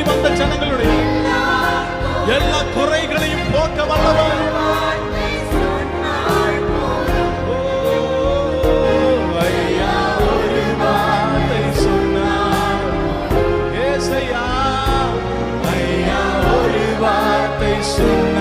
வந்த ஜனங்களுடைய எல்லா குறைகளையும் போக்க வல்லவர். ஐயா ஒரு வார்த்தை சொன்னார், ஏசையா ஐயா ஒரு வார்த்தை சொன்னார்.